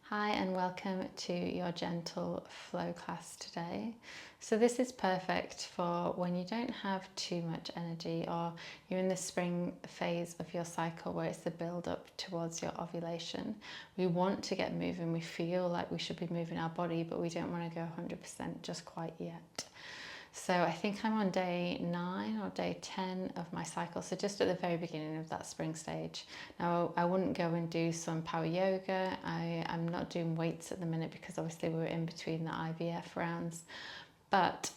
Hi and welcome to your gentle flow class today. So this is perfect for when you don't have too much energy or you're in the spring phase of your cycle where it's the build up towards your ovulation. We want to get moving, we feel like we should be moving our body, but we don't want to go 100% just quite yet. So I think I'm on day 9 or day 10 of my cycle, so just at the very beginning of that spring stage. Now I wouldn't go and do some power yoga. I'm not doing weights at the minute because obviously we're in between the IVF rounds, but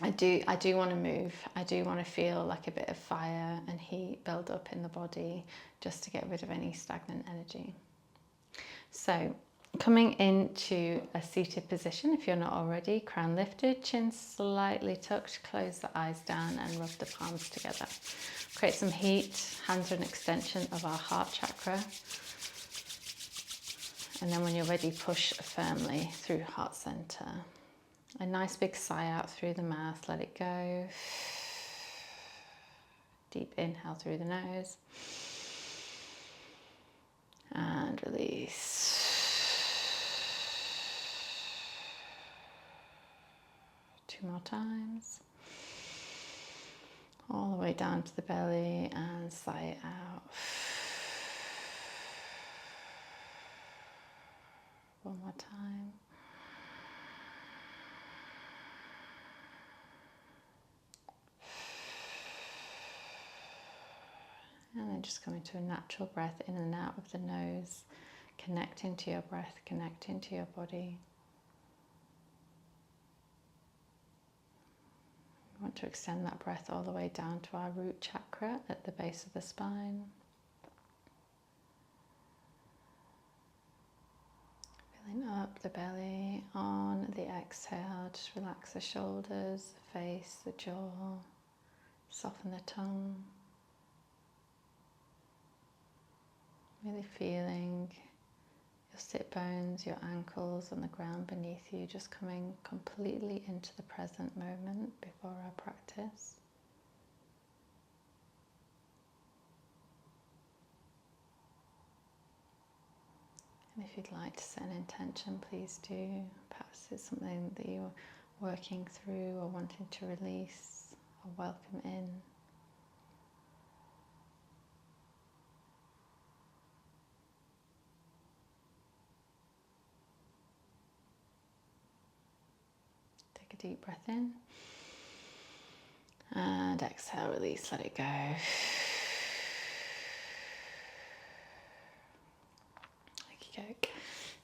I do want to move. I do want to feel like a bit of fire and heat build up in the body just to get rid of any stagnant energy. So coming into a seated position, if you're not already, crown lifted, chin slightly tucked, close the eyes down and rub the palms together. Create some heat, hands are an extension of our heart chakra. And then when you're ready, push firmly through heart center. A nice big sigh out through the mouth, let it go. Deep inhale through the nose. And release. Two more times. All the way down to the belly and sigh out. One more time. And then just coming to a natural breath in and out of the nose. Connecting to your breath, connecting to your body. We want to extend that breath all the way down to our root chakra at the base of the spine. Filling up the belly on the exhale. Just relax the shoulders, the face, the jaw. Soften the tongue. Really feeling your sit bones, your ankles on the ground beneath you, just coming completely into the present moment before our practice. And if you'd like to set an intention, please do. Perhaps it's something that you're working through or wanting to release or welcome in. Take a deep breath in and exhale, release, let it go. Okey-doke.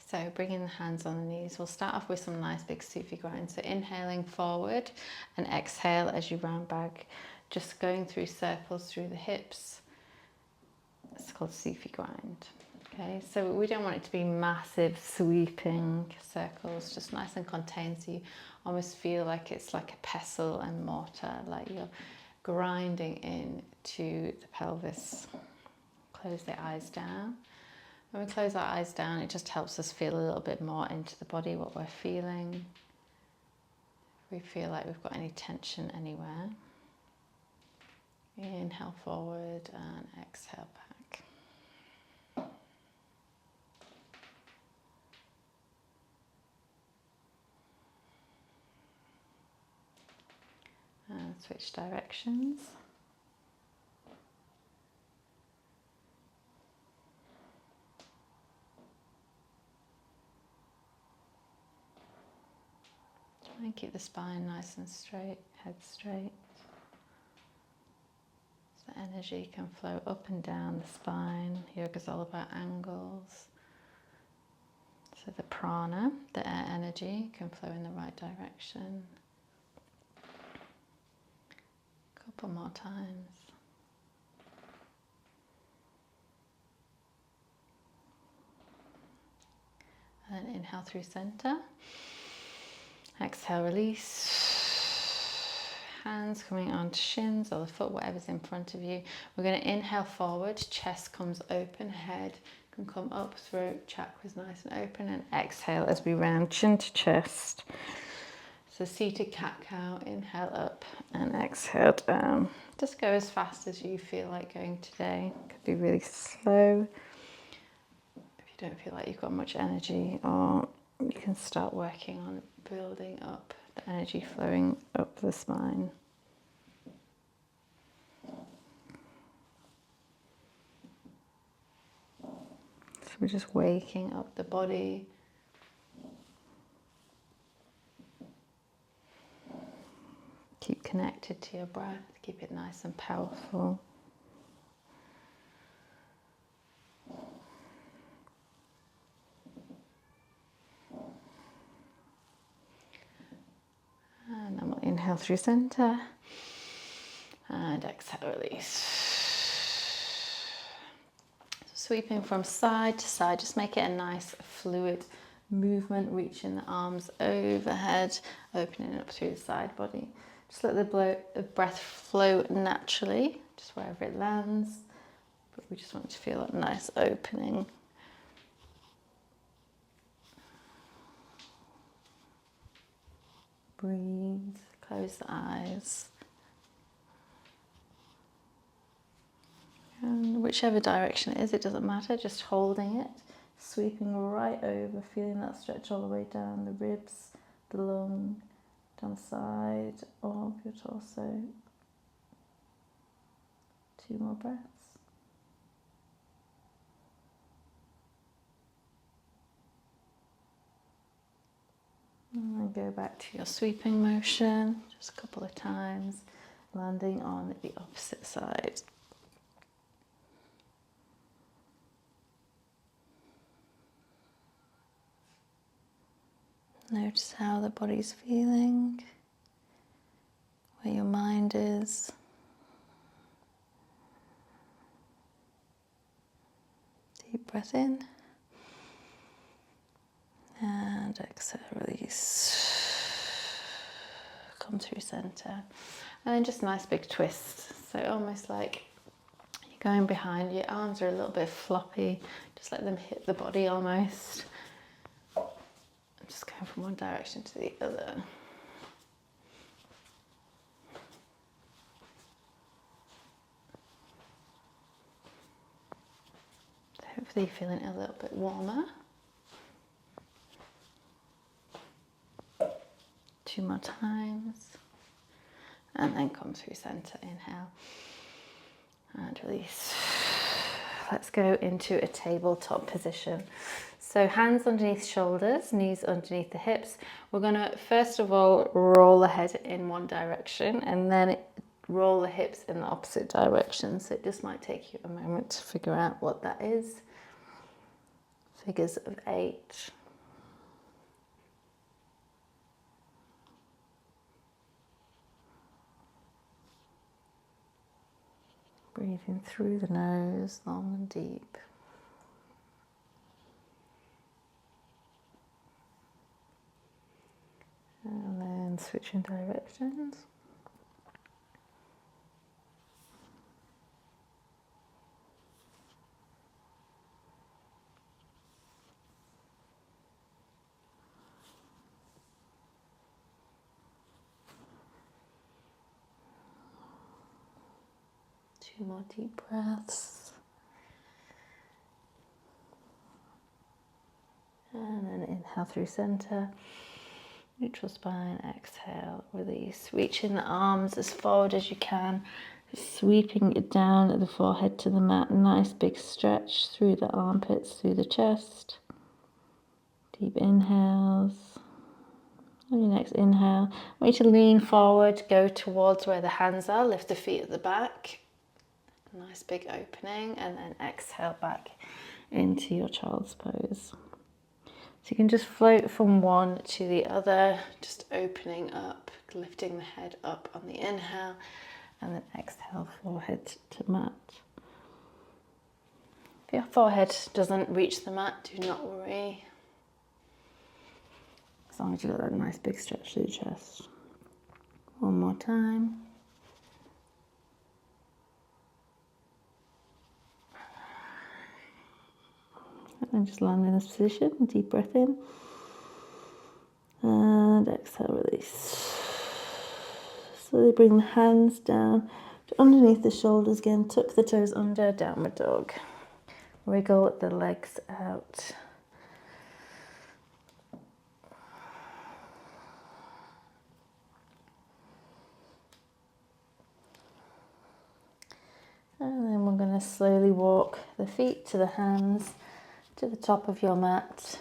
So bringing the hands on the knees, we'll start off with some nice big Sufi grind. So inhaling forward and exhale as you round back, just going through circles through the hips. It's called Sufi grind. Okay, so we don't want it to be massive sweeping circles, just nice and contained, so you almost feel like it's like a pestle and mortar, like you're grinding in to the pelvis. Close the eyes down. When we close our eyes down, it just helps us feel a little bit more into the body, what we're feeling. If we feel like we've got any tension anywhere. Inhale forward and exhale back. And switch directions. Try and keep the spine nice and straight, head straight. So the energy can flow up and down the spine. Yoga's all about angles. So the prana, the air energy, can flow in the right direction. Couple more times. And then inhale through center. Exhale, release. Hands coming onto shins or the foot, whatever's in front of you. We're going to inhale forward, chest comes open, head can come up, throat chakra's nice and open, and exhale as we round chin to chest. So seated cat-cow, inhale up and exhale down. Just go as fast as you feel like going today. Could be really slow. If If you don't feel like you've got much energy, or you can start working on building up the energy flowing up the spine. So we're just waking up the body. Keep connected to your breath, keep it nice and powerful. And then we'll inhale through center and exhale, release. So sweeping from side to side, just make it a nice fluid movement, reaching the arms overhead, opening up through the side body. Just let the breath flow naturally, just wherever it lands. But we just want to feel that nice opening. Breathe, close the eyes. And whichever direction it is, it doesn't matter, just holding it, sweeping right over, feeling that stretch all the way down the ribs, the lung, down the side of your torso. 2 more breaths. And then go back to your sweeping motion, just a couple of times, landing on the opposite side. Notice how the body's feeling, where your mind is. Deep breath in. And exhale, release. Come through center. And then just a nice big twist. So almost like you're going behind, your arms are a little bit floppy. Just let them hit the body almost. I'm just going from one direction to the other. Hopefully you're feeling a little bit warmer. 2 more times. And then come through center, inhale and release. Let's go into a tabletop position. So hands underneath shoulders, knees underneath the hips. We're going to first of all roll the head in one direction and then roll the hips in the opposite direction. So it just might take you a moment to figure out what that is. Figures of 8. Breathing through the nose, long and deep. And then switching directions. Two more deep breaths. And then inhale through center. Neutral spine, exhale, release. Reaching the arms as forward as you can. Sweeping it down at the forehead to the mat. Nice big stretch through the armpits, through the chest. Deep inhales. On your next inhale, I want you to lean forward, go towards where the hands are. Lift the feet at the back. Nice big opening. And then exhale back into your child's pose. So you can just float from one to the other, just opening up, lifting the head up on the inhale, and then exhale, forehead to mat. If your forehead doesn't reach the mat, do not worry. As long as you've got that nice big stretch through the chest. One more time. And just land in this position, deep breath in. And exhale, release. Slowly bring the hands down to underneath the shoulders again. Tuck the toes under, downward dog. Wriggle the legs out. And then we're going to slowly walk the feet to the hands, to the top of your mat.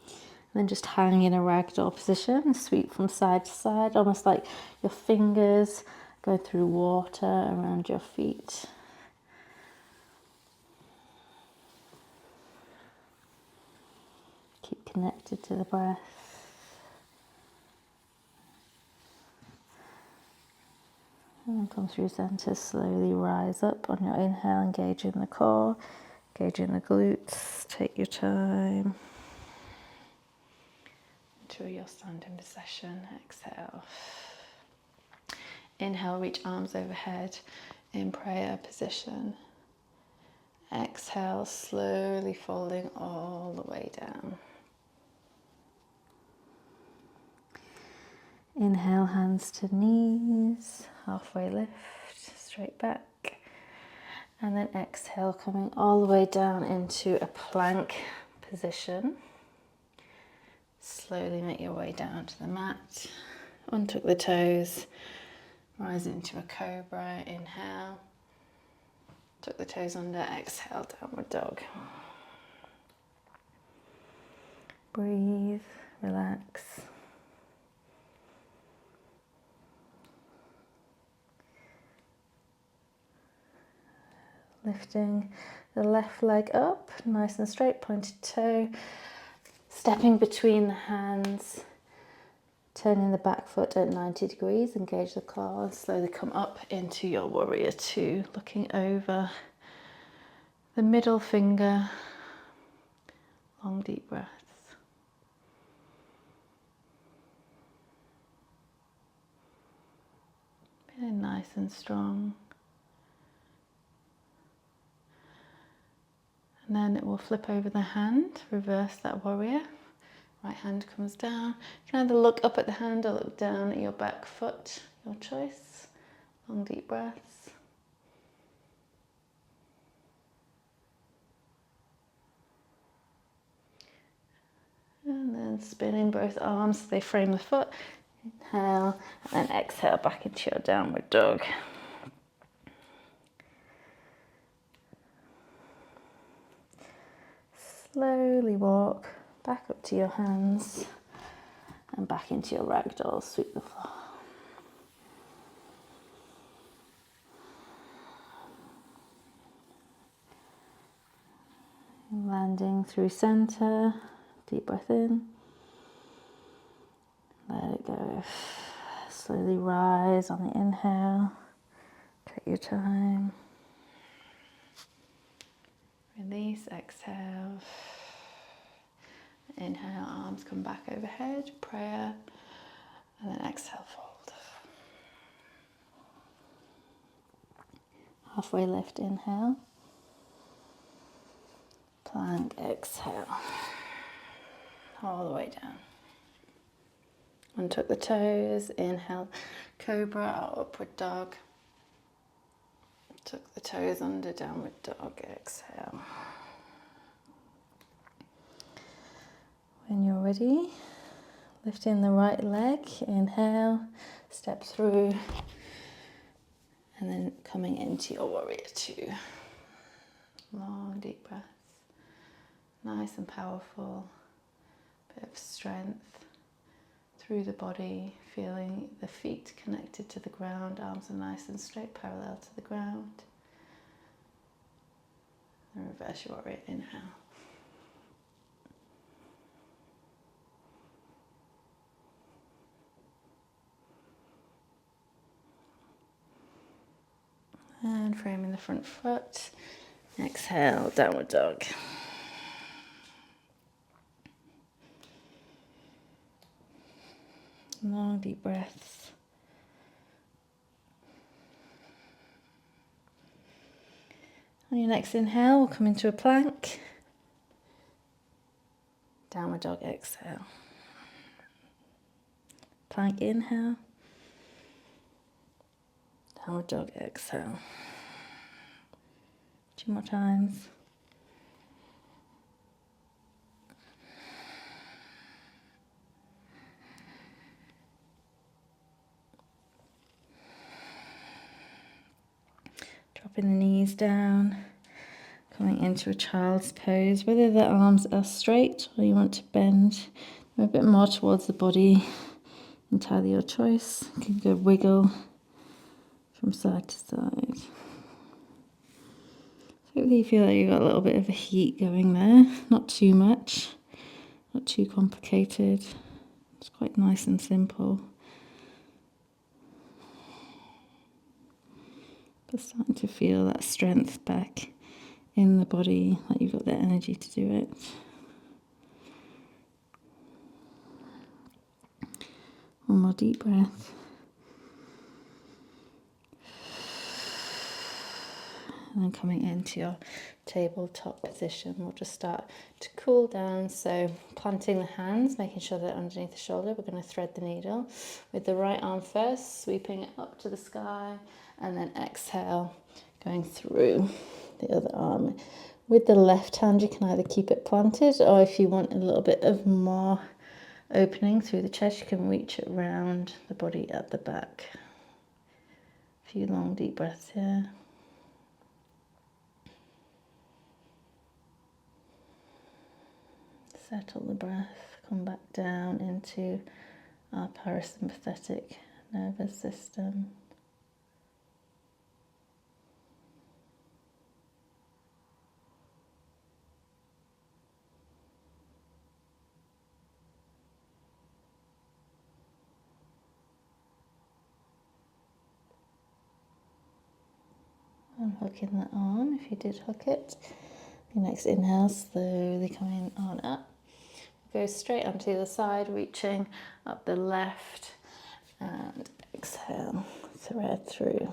And then just hang in a ragdoll position, sweep from side to side, almost like your fingers go through water around your feet. Keep connected to the breath. And then come through center, slowly rise up on your inhale, engaging the core, engaging the glutes. Take your time. Until your standing position, exhale. Inhale, reach arms overhead in prayer position. Exhale, slowly folding all the way down. Inhale, hands to knees, halfway lift, straight back. And then exhale, coming all the way down into a plank position. Slowly make your way down to the mat. Untuck the toes, rise into a cobra, inhale. Tuck the toes under, exhale, downward dog. Breathe, relax. Lifting the left leg up, nice and straight, pointed toe. Stepping between the hands, turning the back foot at 90 degrees, engage the core, slowly come up into your warrior two, looking over the middle finger, long deep breaths. Feeling nice and strong. And then it will flip over the hand, reverse that warrior. Right hand comes down. You can either look up at the hand or look down at your back foot, your choice. Long deep breaths. And then spinning both arms so they frame the foot. Inhale, and then exhale back into your downward dog. Slowly walk back up to your hands and back into your ragdoll, sweep the floor. Landing through center, deep breath in. Let it go. Slowly rise on the inhale. Take your time. Release, exhale. Inhale, arms come back overhead, prayer, and then exhale, fold. Halfway lift, inhale. Plank, exhale. All the way down. Untuck the toes, inhale, cobra or upward dog. Tuck the toes under, downward dog, exhale. When you're ready, lifting the right leg, inhale, step through, and then coming into your warrior two. Long deep breaths, nice and powerful, bit of strength through the body, feeling the feet connected to the ground, arms are nice and straight, parallel to the ground. And reverse your warrior, inhale. And framing the front foot. Exhale, downward dog. Long deep breaths. On your next inhale, we'll come into a plank. Downward dog, exhale. Plank, inhale. Downward dog, exhale. 2 more times. dropping the knees down, coming into a child's pose, whether the arms are straight or you want to bend a bit more towards the body, entirely your choice. You can go wiggle from side to side. Hopefully you feel like you've got a little bit of a heat going there, not too much, not too complicated. It's quite nice and simple. But starting to feel that strength back in the body, like you've got the energy to do it. One more deep breath. And then coming into your tabletop position, we'll just start to cool down. So planting the hands, making sure they're underneath the shoulder. We're going to thread the needle with the right arm first, sweeping it up to the sky, and then exhale, going through the other arm. With the left hand, you can either keep it planted, or if you want a little bit of more opening through the chest, you can reach it round the body at the back. A few long deep breaths here. Settle the breath, come back down into our parasympathetic nervous system. Unhooking the arm if you did hook it. Your next inhale, slowly coming on up. Go straight onto the other side, reaching up the left, and exhale, thread through.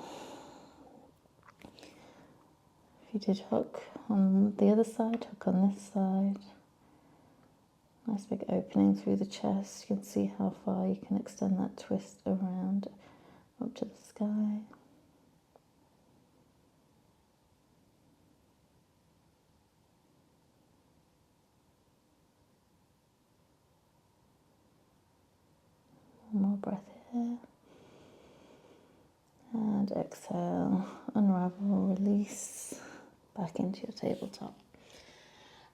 If you did hook on the other side, hook on this side. Nice big opening through the chest. You can see how far you can extend that twist around up to the sky. One more breath here. And exhale, unravel, release, back into your tabletop.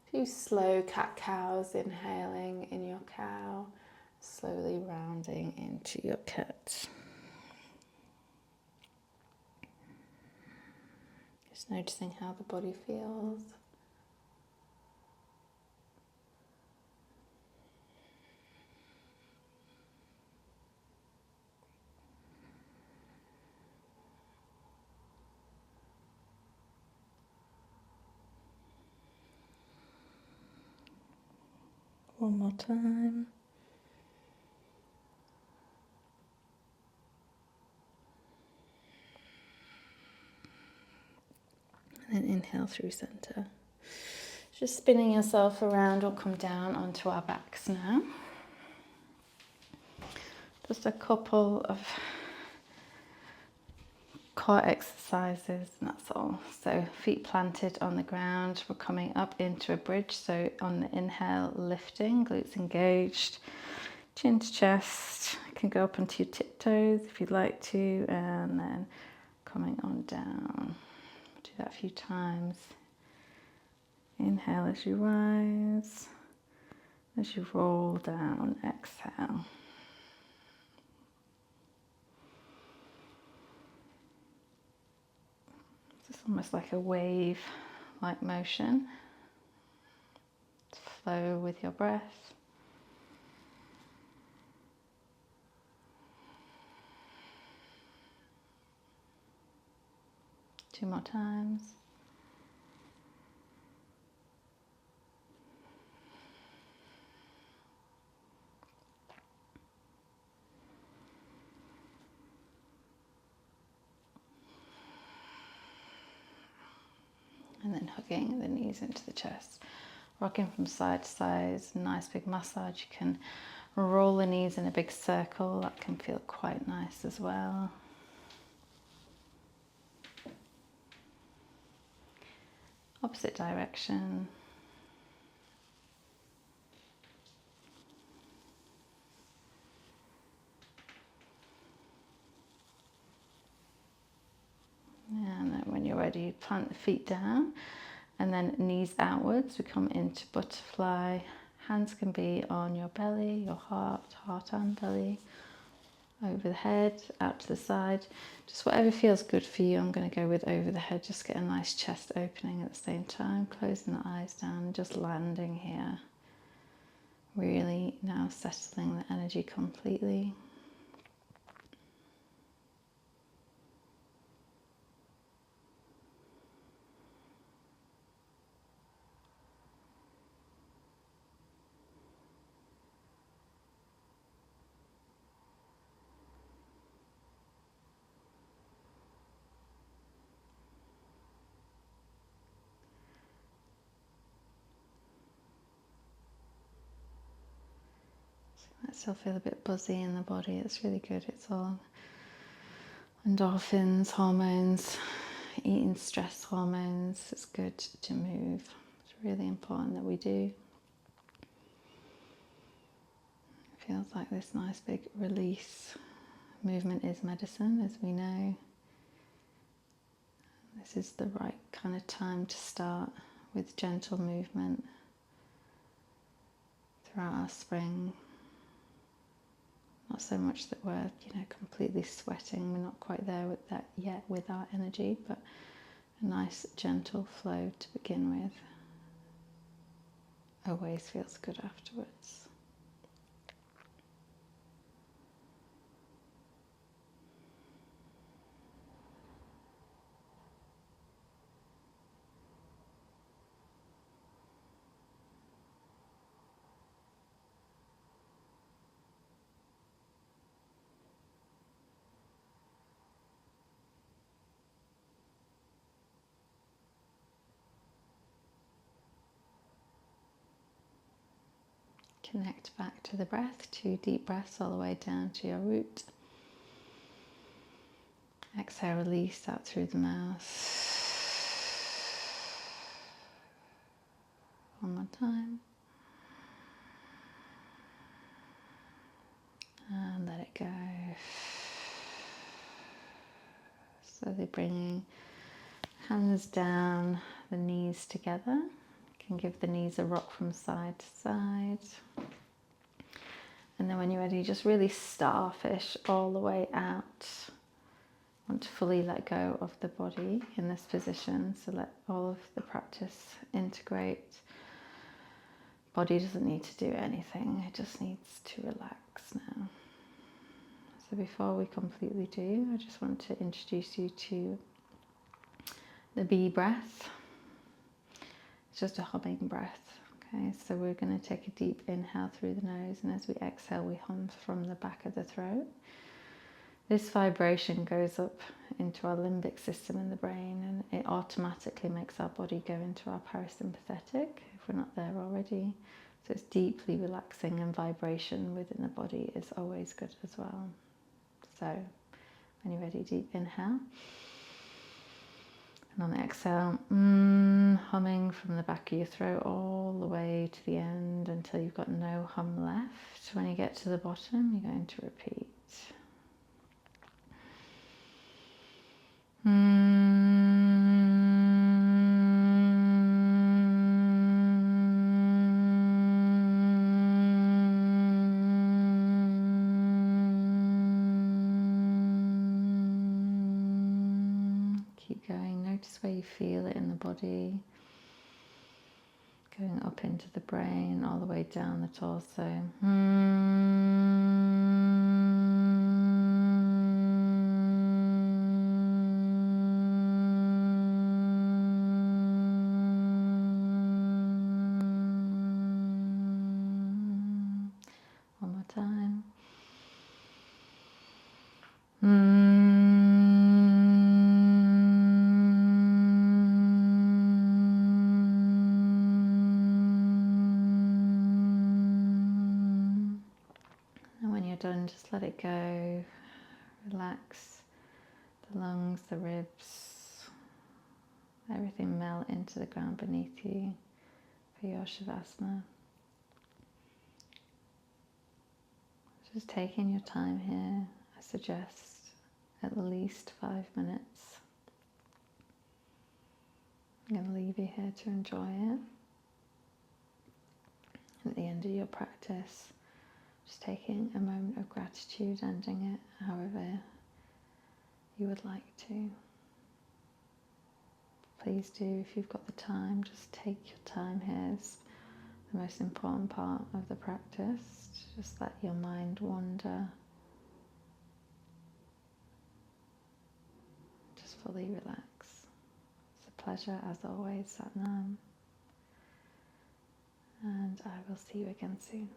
A few slow cat-cows, inhaling in your cow, slowly rounding into your cat. Just noticing how the body feels. One more time. And then inhale through center. Just spinning yourself around, we'll come down onto our backs now. Just a couple of core exercises, and that's all. So feet planted on the ground, we're coming up into a bridge. So on the inhale, lifting, glutes engaged, chin to chest. You can go up onto your tiptoes if you'd like to, and then coming on down. Do that a few times. Inhale as you rise, as you roll down, exhale. It's almost like a wave-like motion. Flow with your breath. Two more times. And then hugging the knees into the chest. Rocking from side to side, nice big massage. You can roll the knees in a big circle. That can feel quite nice as well. Opposite direction. And then when you're ready, ready, plant the feet down and then knees outwards. We come into butterfly. Hands can be on your belly, your heart and belly, over the head, out to the side, just whatever feels good for you. I'm going to go with over the head, just get a nice chest opening at the same time, closing the eyes down, just landing here. Really now settling the energy completely. I still feel a bit buzzy in the body. It's really good. It's all endorphins, hormones, eating stress hormones. It's good to move. It's really important that we do. It feels like this nice big release. Movement is medicine, as we know. This is the right kind of time to start with gentle movement throughout our spring. Not so much that we're, completely sweating. We're not quite there with that yet with our energy, but a nice gentle flow to begin with. Always feels good afterwards. Connect back to the breath, 2 deep breaths all the way down to your root. Exhale, release out through the mouth. One more time. And let it go. Slowly bringing hands down, the knees together. You can give the knees a rock from side to side. And then when you're ready, just really starfish all the way out. Want to fully let go of the body in this position, so let all of the practice integrate. Body doesn't need to do anything, it just needs to relax now. So before we completely do, I just want to introduce you to the bee breath. It's just a humming breath. Okay, so we're going to take a deep inhale through the nose, and as we exhale, we hum from the back of the throat. This vibration goes up into our limbic system in the brain, and it automatically makes our body go into our parasympathetic if we're not there already. So it's deeply relaxing, and vibration within the body is always good as well. So when you're ready, deep inhale. And on the exhale, humming from the back of your throat all the way to the end until you've got no hum left. When you get to the bottom, you're going to repeat. Keep going. Notice where you feel it in the body. Going up into the brain, all the way down the torso. One more time. Done, just let it go. Relax the lungs, the ribs, everything melt into the ground beneath you for your Shavasana. Just taking your time here, I suggest at least 5 minutes. I'm going to leave you here to enjoy it. At the end of your practice, just taking a moment of gratitude, ending it however you would like to. Please do, if you've got the time, just take your time here. It's the most important part of the practice. Just let your mind wander. Just fully relax. It's a pleasure as always, Satnam. And I will see you again soon.